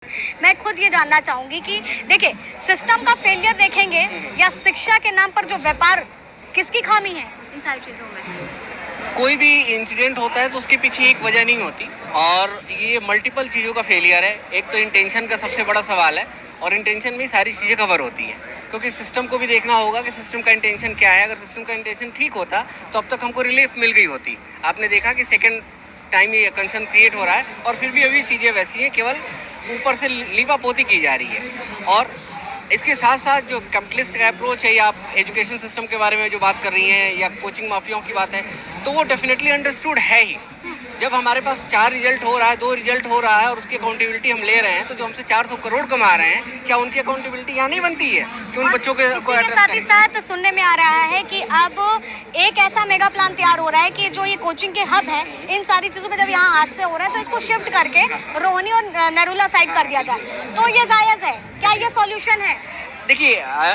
मैं खुद ये जानना चाहूंगी कि देखिए सिस्टम का फेलियर देखेंगे या शिक्षा के नाम पर जो व्यापार, किसकी खामी है इन सारी चीजों में? कोई भी इंसिडेंट होता है तो उसके पीछे एक वजह नहीं होती और ये मल्टीपल चीज़ों का फेलियर है। एक तो इंटेंशन का सबसे बड़ा सवाल है और इंटेंशन में ही सारी चीज़ें कवर होती हैं, क्योंकि सिस्टम को भी देखना होगा कि सिस्टम का इंटेंशन क्या है। अगर सिस्टम का इंटेंशन ठीक होता तो अब तक हमको रिलीफ मिल गई होती। आपने देखा कि सेकेंड टाइम ये कंसर्न क्रिएट हो रहा है और फिर भी अभी चीज़ें वैसी हैं, केवल ऊपर से लीपापोती की जा रही है। और इसके साथ साथ जो कैपिटलिस्ट का अप्रोच है या आप एजुकेशन सिस्टम के बारे में जो बात कर रही हैं या कोचिंग माफियाओं की बात है, तो वो डेफिनेटली अंडरस्टूड है ही। जब हमारे पास 4 रिजल्ट हो रहा है, 2 रिजल्ट हो रहा है और उसकी अकाउंटेबिलिटी हम ले रहे हैं, तो जो हमसे 400 करोड़ कमा रहे हैं, क्या उनकी अकाउंटेबिलिटी यहाँ नहीं बनती है कि उन बच्चों को एड्रेस साथ ही करें? साथ सुनने में आ रहा है कि अब एक ऐसा मेगा प्लान तैयार हो रहा है कि जो ये कोचिंग के हब है, इन सारी चीजों में जब यहाँ हादसे हो रहे हैं तो इसको शिफ्ट करके रोहिणी और नरुला साइड कर दिया जाए, तो ये जायज है क्या? ये सॉल्यूशन है? देखिए,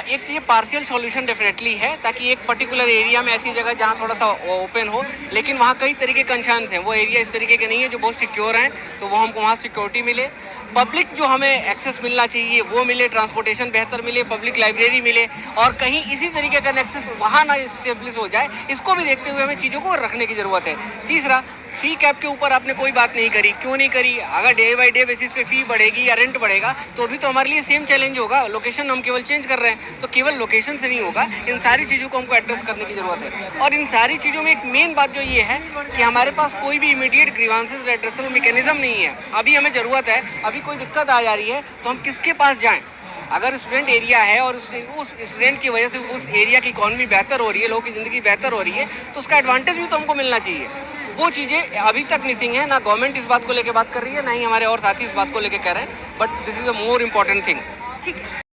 एक ये पार्शियल सॉल्यूशन डेफिनेटली है, ताकि एक पर्टिकुलर एरिया में ऐसी जगह जहाँ थोड़ा सा ओपन हो, लेकिन वहाँ कई तरीके के कंसर्न्स हैं। वो एरिया इस तरीके के नहीं है जो बहुत सिक्योर हैं, तो वो हमको वहाँ सिक्योरिटी मिले, पब्लिक जो हमें एक्सेस मिलना चाहिए वो मिले, ट्रांसपोर्टेशन बेहतर मिले, पब्लिक लाइब्रेरी मिले और कहीं इसी तरीके का एक्सेस वहाँ ना इस्टेब्लिश हो जाए। इसको भी देखते हुए हमें चीज़ों को रखने की ज़रूरत है। तीसरा, फ़ी कैप के ऊपर आपने कोई बात नहीं करी, क्यों नहीं करी? अगर डे बाई डे बेसिस पे फ़ी बढ़ेगी या रेंट बढ़ेगा तो भी तो हमारे लिए सेम चैलेंज होगा। लोकेशन हम केवल चेंज कर रहे हैं, तो केवल लोकेशन से नहीं होगा, इन सारी चीज़ों को हमको एड्रेस करने की ज़रूरत है। और इन सारी चीज़ों में एक मेन बात जो ये है कि हमारे पास कोई भी इमीडिएट ग्रीवांसेस एड्रेसेबल मैकेनिज्म नहीं है। अभी हमें ज़रूरत है, अभी कोई दिक्कत आ जा रही है तो हम किसके पास जाएँ? अगर स्टूडेंट एरिया है और उस स्टूडेंट की वजह से उस एरिया की इकॉनमी बेहतर हो रही है, लोगों की ज़िंदगी बेहतर हो रही है, तो उसका एडवांटेज भी तो हमको मिलना चाहिए। वो चीज़ें अभी तक मिसिंग है। ना गवर्नमेंट इस बात को लेकर बात कर रही है, ना ही हमारे और साथी इस बात को लेकर कह रहे हैं, but this is a more important thing. ठीक है।